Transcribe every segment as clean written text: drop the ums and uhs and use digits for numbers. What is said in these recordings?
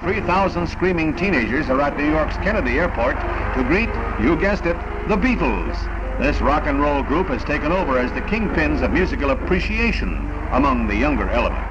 3,000 screaming teenagers are at New York's Kennedy Airport to greet, you guessed it, the Beatles. This rock and roll group has taken over as the kingpins of musical appreciation among the younger element.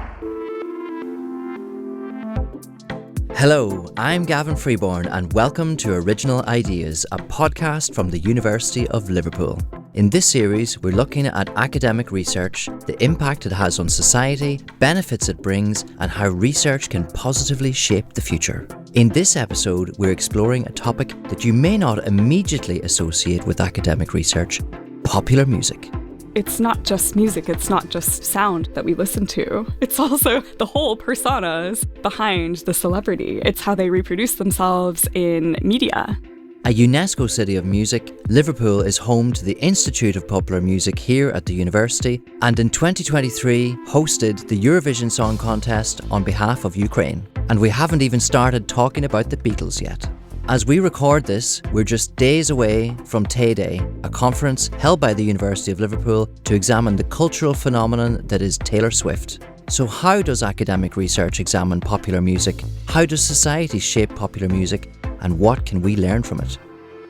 Hello, I'm Gavin Freeborn and welcome to Original Ideas, a podcast from the University of Liverpool. In this series, we're looking at academic research, the impact it has on society, benefits it brings, and how research can positively shape the future. In this episode, we're exploring a topic that you may not immediately associate with academic research: popular music. It's not just music, it's not just sound that we listen to. It's also the whole personas behind the celebrity. It's how they reproduce themselves in media. A UNESCO City of Music, Liverpool is home to the Institute of Popular Music here at the university, and in 2023 hosted the Eurovision Song Contest on behalf of Ukraine. And we haven't even started talking about the Beatles yet. As we record this, we're just days away from Tay Day, a conference held by the University of Liverpool to examine the cultural phenomenon that is Taylor Swift. So how does academic research examine popular music? How does society shape popular music? And what can we learn from it?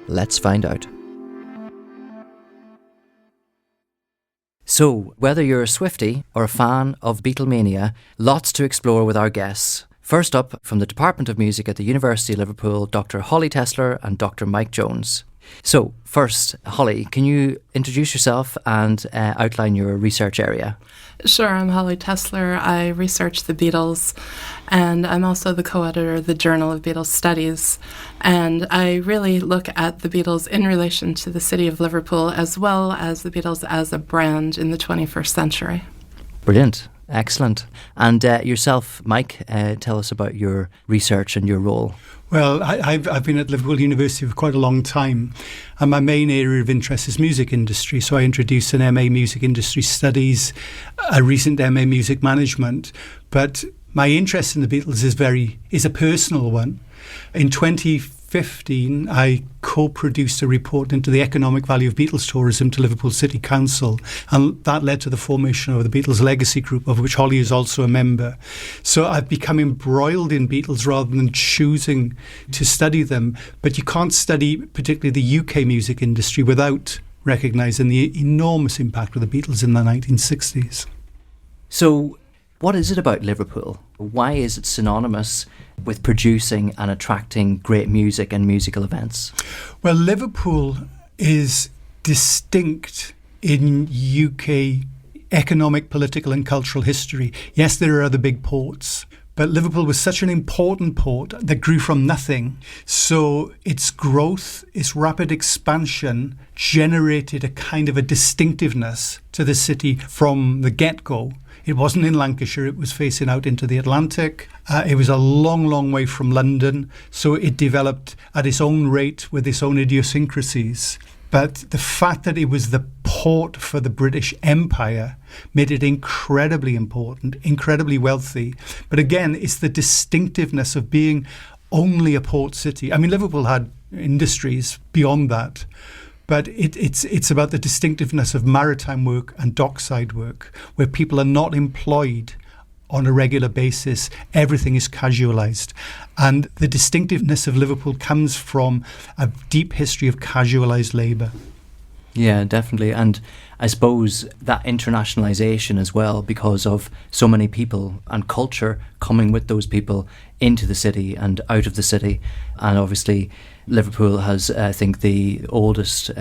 Let's find out. So, whether you're a Swiftie or a fan of Beatlemania, lots to explore with our guests. First up, from the Department of Music at the University of Liverpool, Dr. Holly Tesler and Dr. Mike Jones. So, first, Holly, can you introduce yourself and outline your research area? Sure, I'm Holly Tesler. I research the Beatles, and I'm also the co-editor of the Journal of Beatles Studies. And I really look at the Beatles in relation to the city of Liverpool, as well as the Beatles as a brand in the 21st century. Brilliant. Excellent. And yourself, Mike, tell us about your research and your role. Well, I've been at Liverpool University for quite a long time, and my main area of interest is music industry. So I introduced an MA Music Industry Studies, a recent MA Music Management. But my interest in the Beatles is a personal one. In 2015, I co-produced a report into the economic value of Beatles tourism to Liverpool City Council, and that led to the formation of the Beatles Legacy Group, of which Holly is also a member. So I've become embroiled in Beatles rather than choosing to study them. But you can't study particularly the UK music industry without recognising the enormous impact of the Beatles in the 1960s. So what is it about Liverpool? Why is it synonymous with producing and attracting great music and musical events? Well, Liverpool is distinct in UK economic, political and cultural history. Yes, there are other big ports, but Liverpool was such an important port that grew from nothing. So its growth, its rapid expansion generated a kind of a distinctiveness to the city from the get-go. It wasn't in Lancashire, it was facing out into the Atlantic. It was a long, long way from London, so it developed at its own rate with its own idiosyncrasies. But the fact that it was the port for the British Empire made it incredibly important, incredibly wealthy. But again, it's the distinctiveness of being only a port city. I mean, Liverpool had industries beyond that. But it's about the distinctiveness of maritime work and dockside work, where people are not employed on a regular basis. Everything is casualised. And the distinctiveness of Liverpool comes from a deep history of casualised labour. Yeah, definitely. And I suppose that internationalisation as well, because of so many people and culture coming with those people into the city and out of the city. And obviously Liverpool has, I think, the oldest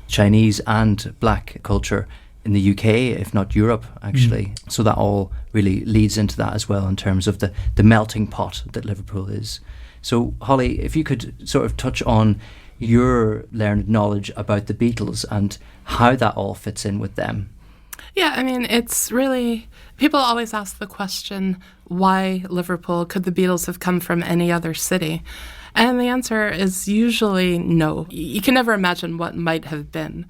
Chinese and black culture in the UK, if not Europe, actually. So that all really leads into that as well in terms of the melting pot that Liverpool is. So, Holly, if you could sort of touch on your learned knowledge about the Beatles and how that all fits in with them. Yeah, I mean, it's really, people always ask the question, why Liverpool? Could the Beatles have come from any other city? And the answer is usually no. You can never imagine what might have been.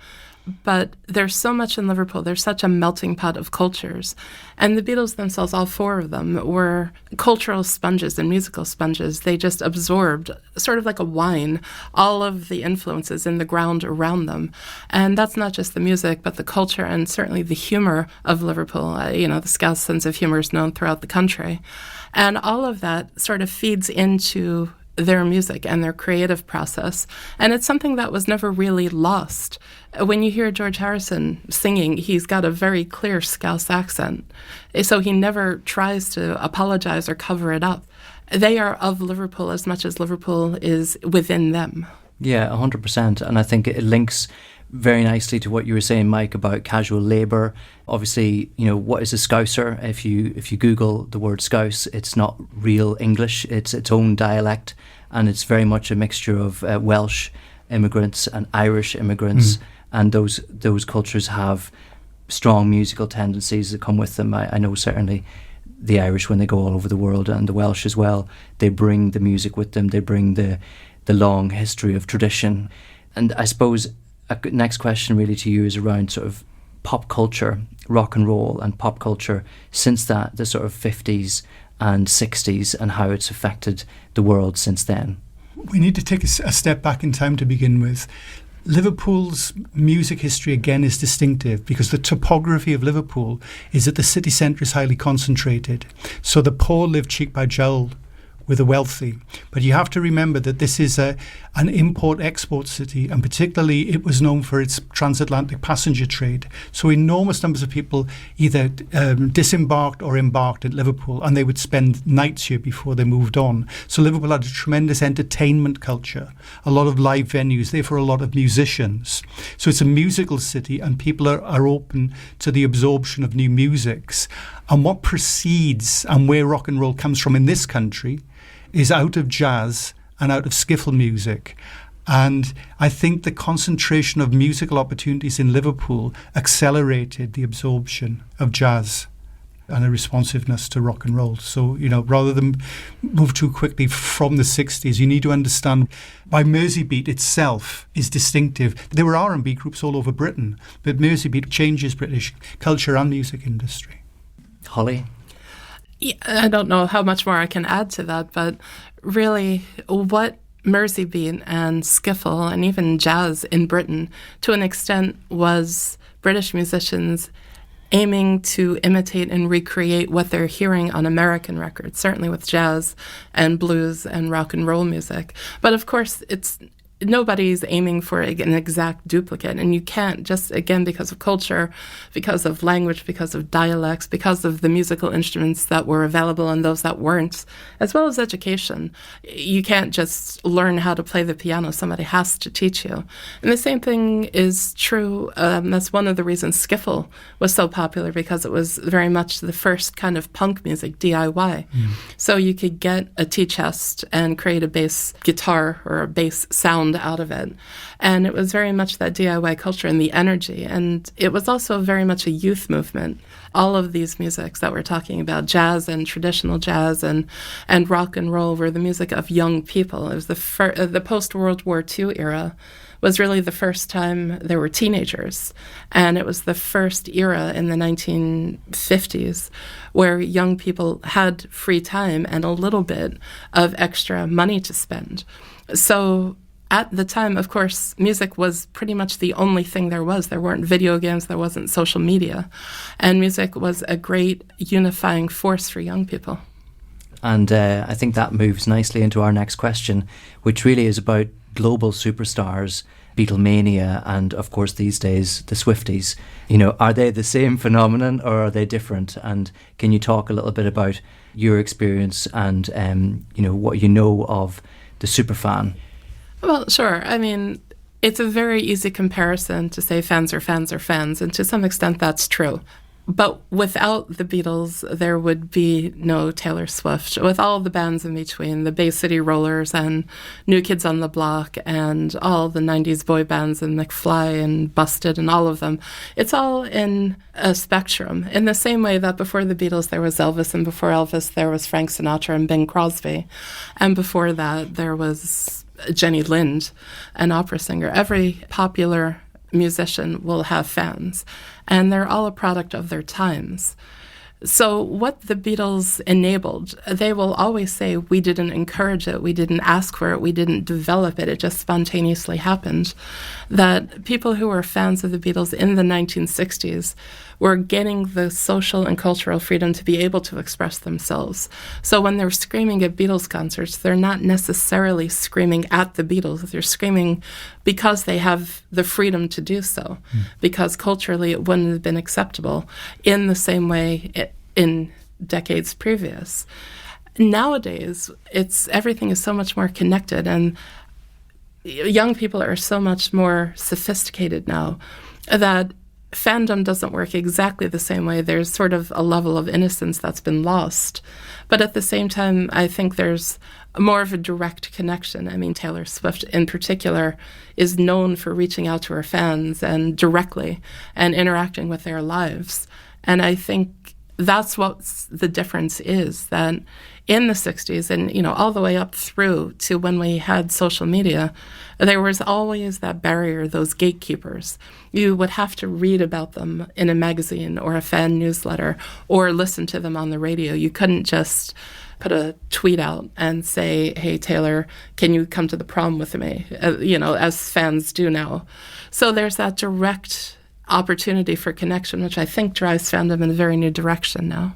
But there's so much in Liverpool. There's such a melting pot of cultures. And the Beatles themselves, all four of them, were cultural sponges and musical sponges. They just absorbed, sort of like a wine, all of the influences in the ground around them. And that's not just the music, but the culture and certainly the humor of Liverpool. The Scouse sense of humor is known throughout the country. And all of that sort of feeds into their music and their creative process. And it's something that was never really lost. When you hear George Harrison singing, he's got a very clear Scouse accent. So he never tries to apologize or cover it up. They are of Liverpool as much as Liverpool is within them. Yeah, 100%. And I think it links very nicely to what you were saying, Mike, about casual labour. Obviously, what is a Scouser? If you Google the word Scouse, it's not real English. It's its own dialect, and it's very much a mixture of Welsh immigrants and Irish immigrants, and those cultures have strong musical tendencies that come with them. I know certainly the Irish, when they go all over the world, and the Welsh as well, they bring the music with them. They bring the long history of tradition. And I suppose next question really to you is around sort of pop culture, rock and roll and pop culture since the sort of 50s and 60s, and how it's affected the world since then. We need to take a step back in time to begin with. Liverpool's music history again is distinctive because the topography of Liverpool is that the city centre is highly concentrated. So the poor live cheek by jowl with the wealthy. But you have to remember that this is an import-export city, and particularly it was known for its transatlantic passenger trade. So enormous numbers of people either disembarked or embarked at Liverpool, and they would spend nights here before they moved on. So Liverpool had a tremendous entertainment culture, a lot of live venues, therefore a lot of musicians. So it's a musical city, and people are open to the absorption of new musics. And what precedes and where rock and roll comes from in this country is out of jazz and out of skiffle music. And I think the concentration of musical opportunities in Liverpool accelerated the absorption of jazz and a responsiveness to rock and roll. So, rather than move too quickly from the 60s, you need to understand why Merseybeat itself is distinctive. There were R&B groups all over Britain, but Merseybeat changes British culture and music industry. Holly? Yeah, I don't know how much more I can add to that, but really what Merseybeat and skiffle and even jazz in Britain, to an extent, was British musicians aiming to imitate and recreate what they're hearing on American records, certainly with jazz and blues and rock and roll music. But of course, nobody's aiming for an exact duplicate, and you can't, just again because of culture, because of language, because of dialects, because of the musical instruments that were available and those that weren't, as well as education. You can't just learn how to play the piano. Somebody has to teach you. And the same thing is true. That's one of the reasons skiffle was so popular, because it was very much the first kind of punk music, DIY. So you could get a tea chest and create a bass guitar or a bass sound out of it. And it was very much that DIY culture and the energy. And it was also very much a youth movement. All of these musics that we're talking about, jazz and traditional jazz and rock and roll, were the music of young people. It was the post-World War II era was really the first time there were teenagers. And it was the first era in the 1950s where young people had free time and a little bit of extra money to spend. So at the time, of course, music was pretty much the only thing there was. There weren't video games, there wasn't social media. And music was a great unifying force for young people. And I think that moves nicely into our next question, which really is about global superstars, Beatlemania, and of course these days the Swifties. Are they the same phenomenon or are they different? And can you talk a little bit about your experience and what you know of the superfan? Well, sure. I mean, it's a very easy comparison to say fans are fans are fans, and to some extent that's true. But without the Beatles, there would be no Taylor Swift. With all the bands in between, the Bay City Rollers and New Kids on the Block and all the 90s boy bands and McFly and Busted and all of them, it's all in a spectrum. In the same way that before the Beatles there was Elvis, and before Elvis there was Frank Sinatra and Bing Crosby. And before that there was Jenny Lind, an opera singer. Every popular musician will have fans, and they're all a product of their times. So what the Beatles enabled, they will always say, we didn't encourage it, we didn't ask for it, we didn't develop it, it just spontaneously happened. That people who were fans of the Beatles in the 1960s were getting the social and cultural freedom to be able to express themselves. So when they're screaming at Beatles concerts, they're not necessarily screaming at the Beatles, they're screaming because they have the freedom to do so, because culturally it wouldn't have been acceptable in the same way in decades previous. Nowadays, everything is so much more connected, and young people are so much more sophisticated now that fandom doesn't work exactly the same way. There's sort of a level of innocence that's been lost. But at the same time, I think there's more of a direct connection. I mean, Taylor Swift in particular is known for reaching out to her fans and directly and interacting with their lives. And I think that's what the difference is, that in the 60s and, all the way up through to when we had social media, there was always that barrier, those gatekeepers. You would have to read about them in a magazine or a fan newsletter or listen to them on the radio. You couldn't just put a tweet out and say, hey, Taylor, can you come to the prom with me? As fans do now. So there's that direct opportunity for connection, which I think drives fandom in a very new direction now.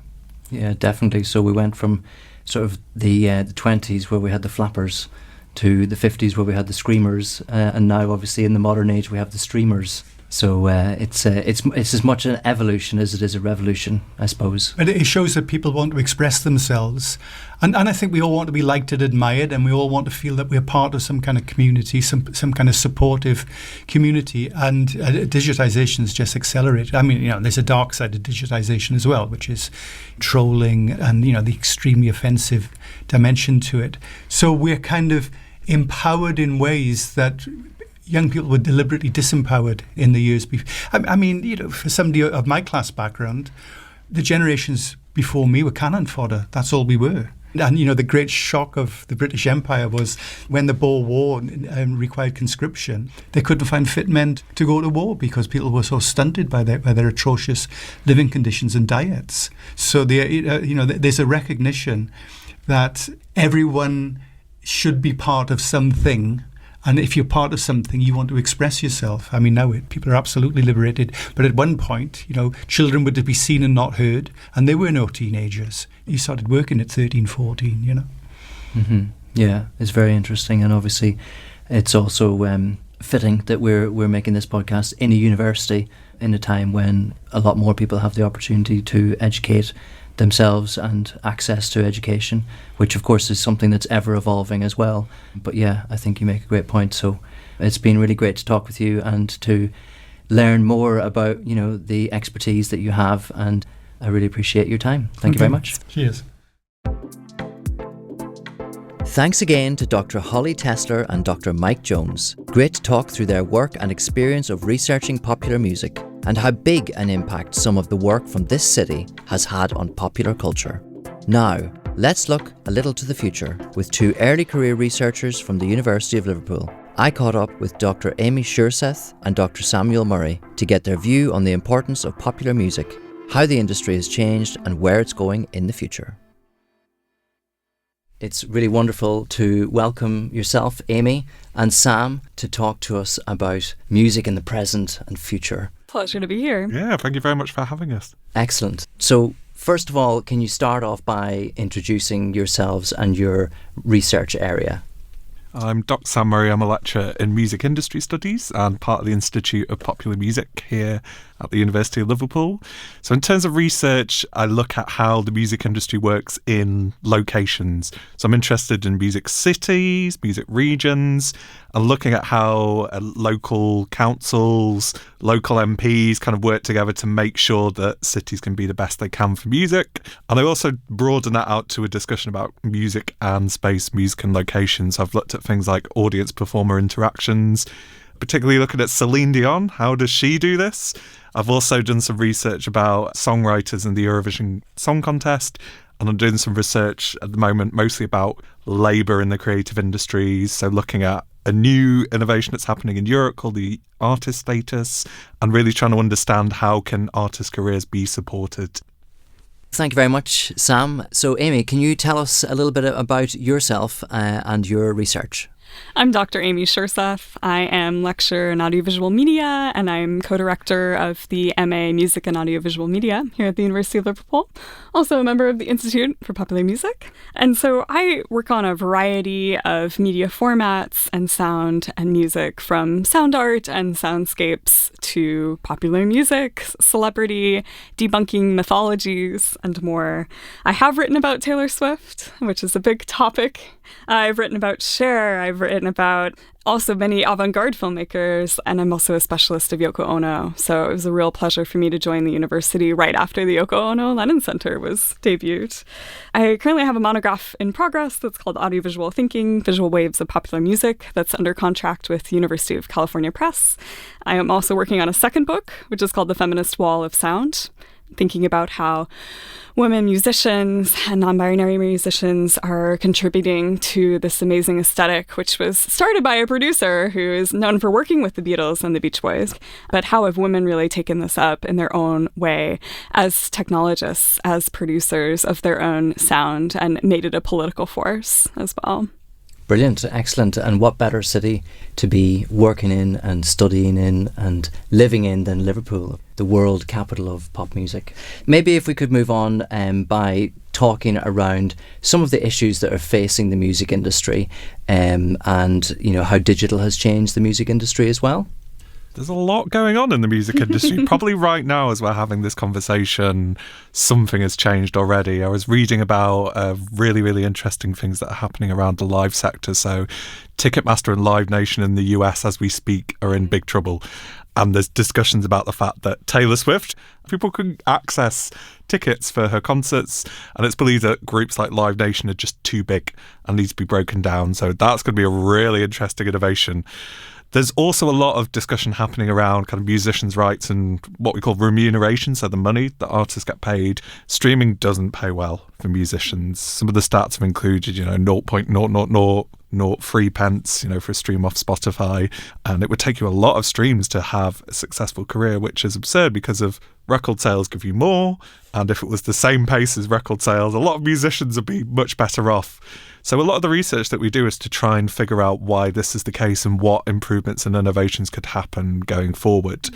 Yeah, definitely. So we went from sort of the 20s where we had the flappers to the 50s where we had the screamers, and now obviously in the modern age we have the streamers. So it's as much an evolution as it is a revolution, I suppose. But it shows that people want to express themselves. And I think we all want to be liked and admired, and we all want to feel that we're part of some kind of community, some kind of supportive community. And digitization has just accelerated. I mean, there's a dark side of digitization as well, which is trolling and, the extremely offensive dimension to it. So we're kind of empowered in ways that young people were deliberately disempowered in the years before. I mean, for somebody of my class background, the generations before me were cannon fodder. That's all we were. And, the great shock of the British Empire was when the Boer War required conscription, they couldn't find fit men to go to war because people were so stunted by their atrocious living conditions and diets. So, there's a recognition that everyone should be part of something. And if you're part of something, you want to express yourself. I mean, now people are absolutely liberated. But at one point, children were to be seen and not heard. And there were no teenagers. You started working at 13, 14, Mm-hmm. Yeah, it's very interesting. And obviously, it's also fitting that we're making this podcast in a university in a time when a lot more people have the opportunity to educate themselves and access to education, which of course is something that's ever evolving as well. But yeah, I think you make a great point. So it's been really great to talk with you and to learn more about, the expertise that you have, and I really appreciate your time. Thank you very much. Cheers. Thanks again to Dr. Holly Tesler and Dr. Mike Jones. Great to talk through their work and experience of researching popular music and how big an impact some of the work from this city has had on popular culture. Now, let's look a little to the future with two early career researchers from the University of Liverpool. I caught up with Dr. Amy Skjerseth and Dr. Samuel Murray to get their view on the importance of popular music, how the industry has changed and where it's going in the future. It's really wonderful to welcome yourself, Amy, and Sam to talk to us about music in the present and future. Pleasure to be here. Yeah, thank you very much for having us. Excellent. So, first of all, can you start off by introducing yourselves and your research area? I'm Dr. Sam Murray. I'm a lecturer in music industry studies and part of the Institute of Popular Music here at the University of Liverpool. So in terms of research, I look at how the music industry works in locations. So I'm interested in music cities, music regions, and looking at how local councils, local MPs kind of work together to make sure that cities can be the best they can for music. And I also broaden that out to a discussion about music and space, music and locations. I've looked at things like audience-performer interactions, particularly looking at Celine Dion. How does she do this? I've also done some research about songwriters in the Eurovision Song Contest, and I'm doing some research at the moment mostly about labour in the creative industries, so looking at a new innovation that's happening in Europe called the artist status, and really trying to understand how can artist careers be supported. Thank you very much, Sam. So, Amy, can you tell us a little bit about yourself and your research? I'm Dr. Amy Skjerseth. I am lecturer in audiovisual media, and I'm co-director of the MA Music and Audiovisual Media here at the University of Liverpool. Also a member of the Institute for Popular Music. And so I work on a variety of media formats and sound and music, from sound art and soundscapes to popular music, celebrity, debunking mythologies, and more. I have written about Taylor Swift, which is a big topic. I've written about Cher. I've written about also many avant-garde filmmakers, and I'm also a specialist of Yoko Ono. So it was a real pleasure for me to join the university right after the Yoko Ono Lennon Center was debuted. I currently have a monograph in progress that's called Audiovisual Thinking, Visual Waves of Popular Music, that's under contract with University of California Press. I am also working on a second book, which is called The Feminist Wall of Sound, thinking about how women musicians and non-binary musicians are contributing to this amazing aesthetic, which was started by a producer who is known for working with the Beatles and the Beach Boys. But how have women really taken this up in their own way as technologists, as producers of their own sound, and made it a political force as well? Brilliant, excellent. And what better city to be working in and studying in and living in than Liverpool, the world capital of pop music. Maybe if we could move on by talking around some of the issues that are facing the music industry, and how digital has changed the music industry as well. There's a lot going on in the music industry. Probably right now, as we're having this conversation, something has changed already. I was reading about really, really interesting things that are happening around the live sector. So Ticketmaster and Live Nation in the US, as we speak, are in big trouble. And there's discussions about the fact that Taylor Swift, people can access tickets for her concerts, and it's believed that groups like Live Nation are just too big and need to be broken down. So that's going to be a really interesting innovation. There's also a lot of discussion happening around kind of musicians' rights and what we call remuneration, so the money that artists get paid. Streaming doesn't pay well for musicians. Some of the stats have included, 0.0003 pence, for a stream off Spotify. And it would take you a lot of streams to have a successful career, which is absurd because of record sales give you more. And if it was the same pace as record sales, a lot of musicians would be much better off. So a lot of the research that we do is to try and figure out why this is the case and what improvements and innovations could happen going forward.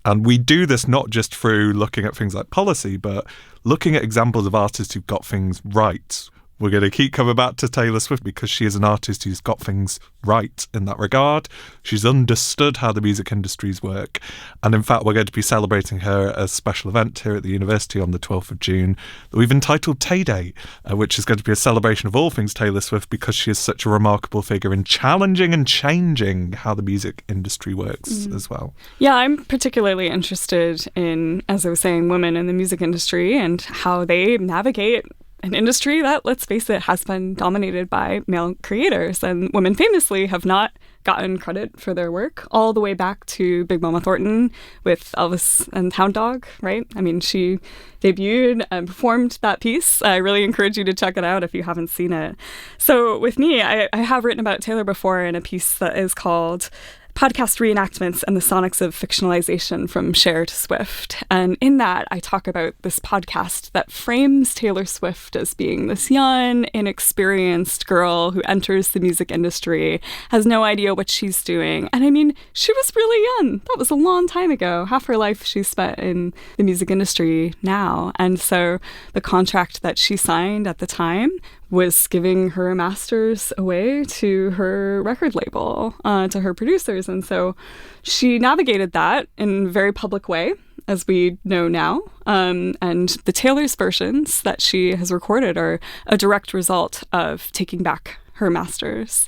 And we do this not just through looking at things like policy, but looking at examples of artists who've got things right. We're going to keep coming back to Taylor Swift because she is an artist who's got things right in that regard. She's understood how the music industries work. And in fact, we're going to be celebrating her at a special event here at the university on the 12th of June that we've entitled Tay Day, which is going to be a celebration of all things Taylor Swift because she is such a remarkable figure in challenging and changing how the music industry works as well. Yeah, I'm particularly interested in, as I was saying, women in the music industry and how they navigate an industry that, let's face it, has been dominated by male creators, and women famously have not gotten credit for their work all the way back to Big Mama Thornton with Elvis and Hound Dog, right? I mean, she debuted and performed that piece. I really encourage you to check it out if you haven't seen it. So with me, I have written about Taylor before in a piece that is called Podcast Reenactments and the Sonics of Fictionalization from Cher to Swift. And in that, I talk about this podcast that frames Taylor Swift as being this young, inexperienced girl who enters the music industry, has no idea what she's doing. And I mean, she was really young. That was a long time ago. Half her life she spent in the music industry now. And so the contract that she signed at the time was giving her masters away to her record label, to her producers. And so she navigated that in a very public way, as we know now. And the Taylor's versions that she has recorded are a direct result of taking back her masters.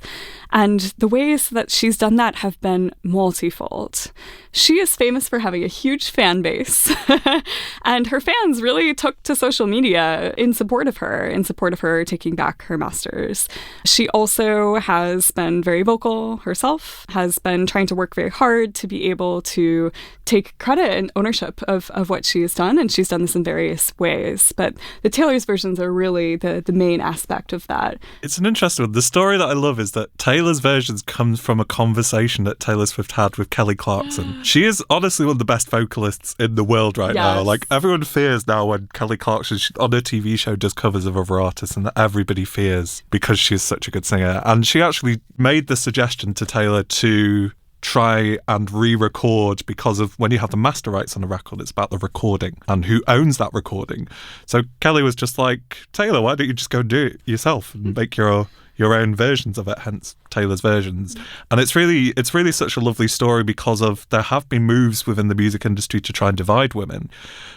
And the ways that she's done that have been multifold. She is famous for having a huge fan base, and her fans really took to social media in support of her taking back her masters. She also has been very vocal herself, has been trying to work very hard to be able to take credit and ownership of what she has done, and she's done this in various ways. But the Taylor's versions are really the main aspect of that. It's an interesting one. The story that I love is that Taylor's versions comes from a conversation that Taylor Swift had with Kelly Clarkson. She is honestly one of the best vocalists in the world right now. Like, everyone fears now when Kelly Clarkson on her TV show does covers of other artists, and everybody fears because she's such a good singer. And she actually made the suggestion to Taylor to try and re-record, because of when you have the master rights on a record, it's about the recording and who owns that recording. So Kelly was just like, Taylor, why don't you just go and do it yourself and make your own versions of it, hence Taylor's versions. And it's really such a lovely story because of there have been moves within the music industry to try and divide women.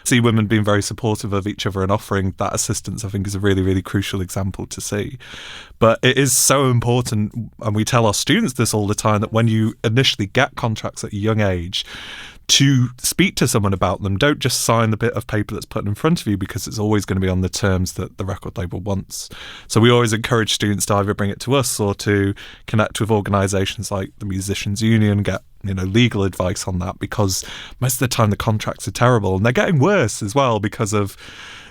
See women being very supportive of each other and offering that assistance, I think, is a really, really crucial example to see. But it is so important, and we tell our students this all the time, that when you initially get contracts at a young age, to speak to someone about them. Don't just sign the bit of paper that's put in front of you, because it's always going to be on the terms that the record label wants. So we always encourage students to either bring it to us or to connect with organisations like the Musicians Union, get legal advice on that, because most of the time the contracts are terrible, and they're getting worse as well because of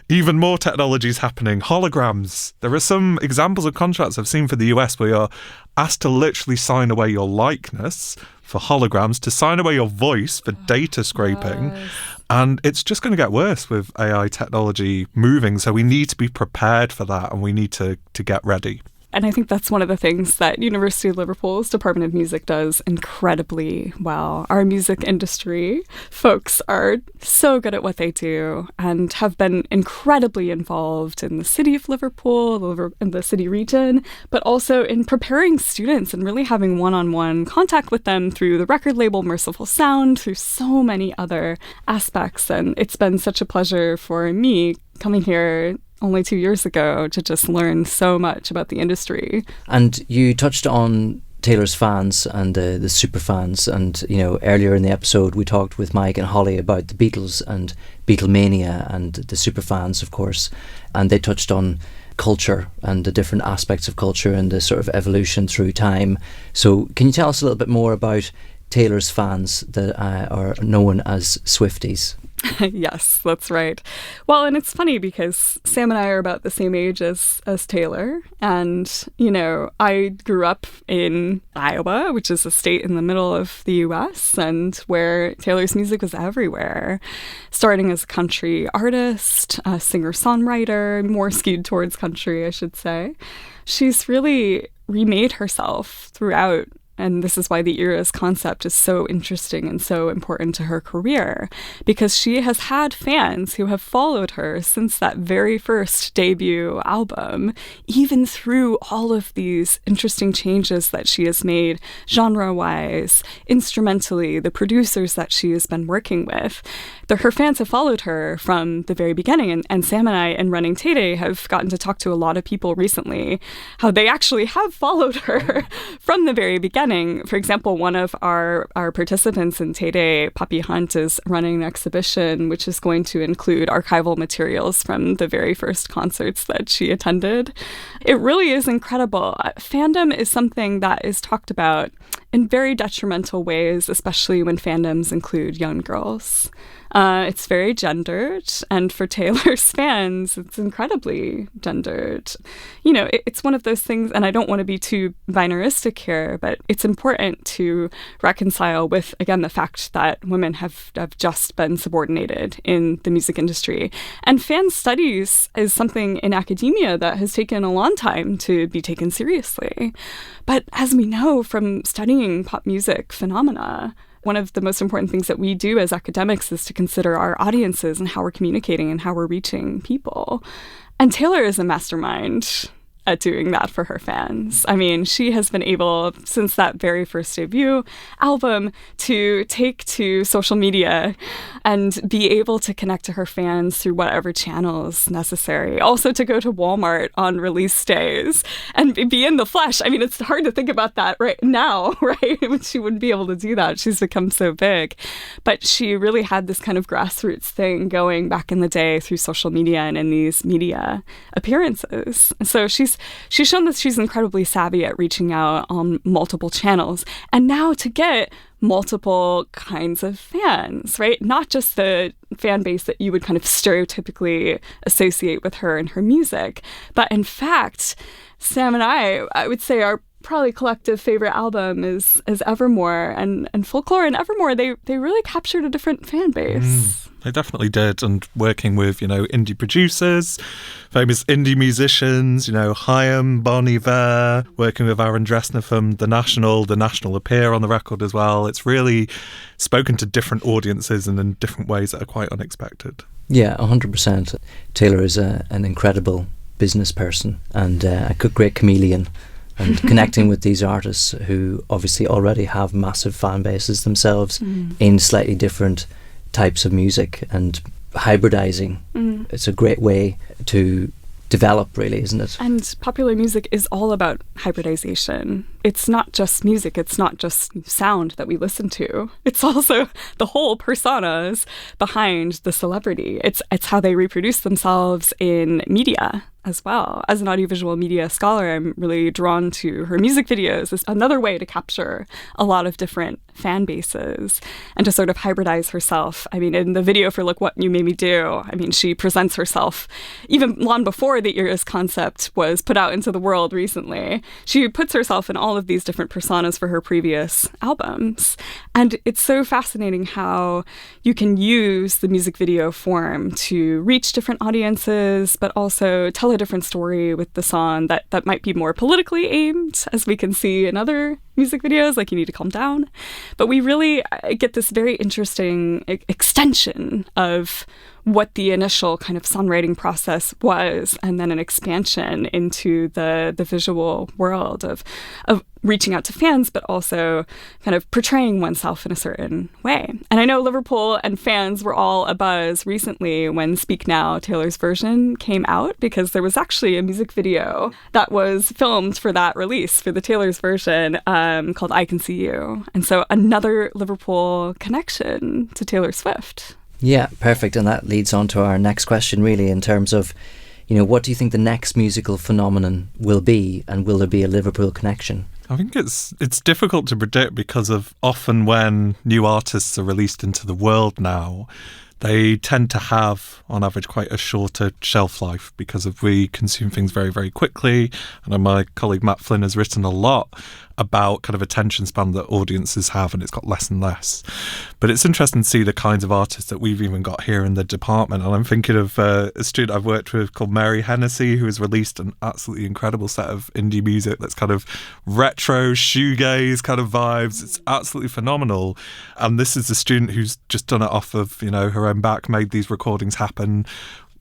even more technologies happening. Holograms. There are some examples of contracts I've seen for the US where you're asked to literally sign away your likeness for holograms, to sign away your voice for data scraping. Yes. And it's just going to get worse with AI technology moving. So we need to be prepared for that, and we need to get ready. And I think that's one of the things that University of Liverpool's Department of Music does incredibly well. Our music industry folks are so good at what they do and have been incredibly involved in the city of Liverpool, in the city region, but also in preparing students and really having one-on-one contact with them through the record label Merciful Sound, through so many other aspects. And it's been such a pleasure for me coming here only 2 years ago to just learn so much about the industry. And you touched on Taylor's fans and the super fans, and earlier in the episode we talked with Mike and Holly about the Beatles and Beatlemania and the super fans, of course, and they touched on culture and the different aspects of culture and the sort of evolution through time. So can you tell us a little bit more about Taylor's fans that are known as Swifties? Yes, that's right. Well, and it's funny because Sam and I are about the same age as Taylor. And, I grew up in Iowa, which is a state in the middle of the U.S. and where Taylor's music was everywhere. Starting as a country artist, a singer-songwriter, more skewed towards country, I should say. She's really remade herself throughout. And this is why the Eras concept is so interesting and so important to her career, because she has had fans who have followed her since that very first debut album, even through all of these interesting changes that she has made genre-wise, instrumentally, the producers that she has been working with. Her fans have followed her from the very beginning. And Sam and I, in running Tay have gotten to talk to a lot of people recently, how they actually have followed her from the very beginning. For example, one of our participants in Tay, Poppy Hunt, is running an exhibition which is going to include archival materials from the very first concerts that she attended. It really is incredible. Fandom is something that is talked about in very detrimental ways, especially when fandoms include young girls. It's very gendered, and for Taylor's fans, it's incredibly gendered. It's one of those things, and I don't want to be too binaristic here, but it's important to reconcile with, again, the fact that women have just been subordinated in the music industry. And fan studies is something in academia that has taken a long time to be taken seriously. But as we know from studying pop music phenomena, one of the most important things that we do as academics is to consider our audiences and how we're communicating and how we're reaching people. And Taylor is a mastermind at doing that for her fans. I mean, she has been able, since that very first debut album, to take to social media and be able to connect to her fans through whatever channels necessary. Also to go to Walmart on release days and be in the flesh. I mean, it's hard to think about that right now, right? She wouldn't be able to do that. She's become so big. But she really had this kind of grassroots thing going back in the day through social media and in these media appearances. So she's she's shown that she's incredibly savvy at reaching out on multiple channels. And now to get multiple kinds of fans, right? Not just the fan base that you would kind of stereotypically associate with her and her music, but in fact, Sam and I would say our probably collective favorite album is Evermore, and Folklore and Evermore, they really captured a different fan base. They definitely did, and working with, indie producers, famous indie musicians, Chaim, Bon Iver, working with Aaron Dressner from The National appear on the record as well. It's really spoken to different audiences and in different ways that are quite unexpected. Yeah, 100%. Taylor is an incredible business person and a great chameleon. And connecting with these artists who obviously already have massive fan bases themselves in slightly different types of music and hybridizing. It's a great way to develop, really, isn't it? And popular music is all about hybridization. It's not just music, it's not just sound that we listen to. It's also the whole personas behind the celebrity. It's how they reproduce themselves in media as well. As an audiovisual media scholar, I'm really drawn to her music videos as another way to capture a lot of different fan bases and to sort of hybridize herself. I mean, in the video for Look What You Made Me Do, she presents herself even long before the Eras concept was put out into the world recently. She puts herself in all of these different personas for her previous albums. And it's so fascinating how you can use the music video form to reach different audiences, but also tell a different story with the song that might be more politically aimed, as we can see in other music videos, like You Need to Calm Down. But we really get this very interesting extension of what the initial kind of songwriting process was, and then an expansion into the visual world of reaching out to fans, but also kind of portraying oneself in a certain way. And I know Liverpool and fans were all abuzz recently when Speak Now, Taylor's version, came out, because there was actually a music video that was filmed for that release, for the Taylor's version, called I Can See You. And so another Liverpool connection to Taylor Swift. Yeah, perfect. And that leads on to our next question, really, in terms of, what do you think the next musical phenomenon will be, and will there be a Liverpool connection? I think it's difficult to predict, because of often when new artists are released into the world now, they tend to have, on average, quite a shorter shelf life because we consume things very, very quickly. And my colleague Matt Flynn has written a lot about kind of attention span that audiences have, and it's got less and less. But it's interesting to see the kinds of artists that we've even got here in the department. And I'm thinking of a student I've worked with called Mary Hennessy, who has released an absolutely incredible set of indie music that's kind of retro, shoegaze kind of vibes. It's absolutely phenomenal. And this is a student who's just done it off of, her own back, made these recordings happen,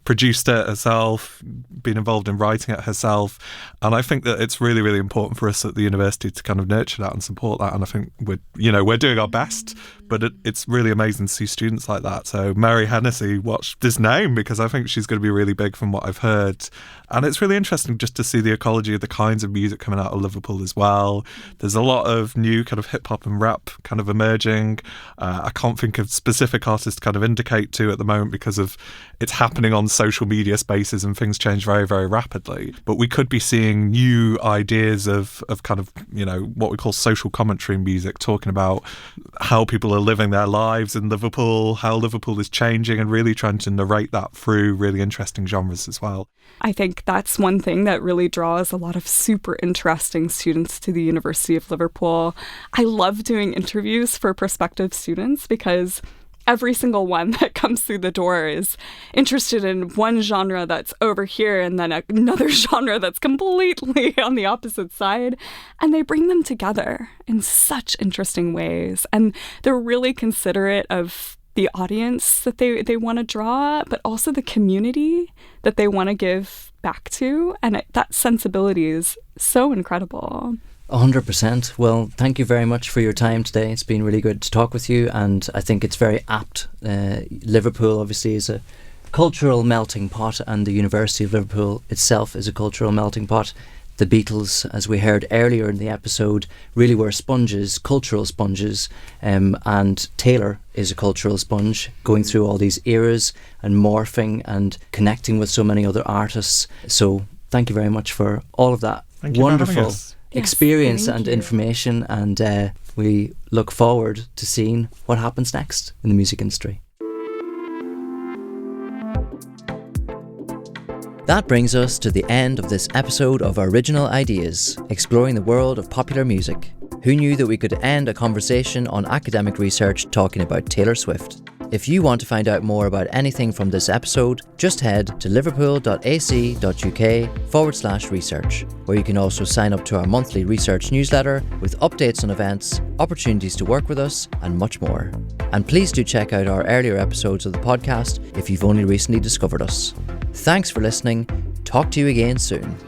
produced it herself, been involved in writing it herself. And I think that it's really, really important for us at the university to kind of nurture that and support that. And I think we're doing our best, but it's really amazing to see students like that. So Mary Hennessy, watch this name, because I think she's going to be really big from what I've heard. And it's really interesting just to see the ecology of the kinds of music coming out of Liverpool as well. There's a lot of new kind of hip hop and rap kind of emerging. I can't think of specific artists to kind of indicate to at the moment, because of it's happening on social media spaces and things change very, very rapidly. But we could be seeing new ideas of kind of, what we call social commentary music, talking about how people are living their lives in Liverpool, how Liverpool is changing, and really trying to narrate that through really interesting genres as well. I think that's one thing that really draws a lot of super interesting students to the University of Liverpool. I love doing interviews for prospective students, because every single one that comes through the door is interested in one genre that's over here, and then another genre that's completely on the opposite side. And they bring them together in such interesting ways. And they're really considerate of the audience that they want to draw, but also the community that they want to give back to. And that sensibility is so incredible. 100%. Well, thank you very much for your time today. It's been really good to talk with you, and I think it's very apt. Liverpool obviously is a cultural melting pot, and the University of Liverpool itself is a cultural melting pot. The Beatles, as we heard earlier in the episode, really were sponges, cultural sponges, and Taylor is a cultural sponge, going through all these eras and morphing and connecting with so many other artists. So thank you very much for all of that wonderful experience and information, and we look forward to seeing what happens next in the music industry. That brings us to the end of this episode of Original Ideas, exploring the world of popular music. Who knew that we could end a conversation on academic research talking about Taylor Swift? If you want to find out more about anything from this episode, just head to liverpool.ac.uk/research, where you can also sign up to our monthly research newsletter with updates on events, opportunities to work with us, and much more. And please do check out our earlier episodes of the podcast if you've only recently discovered us. Thanks for listening. Talk to you again soon.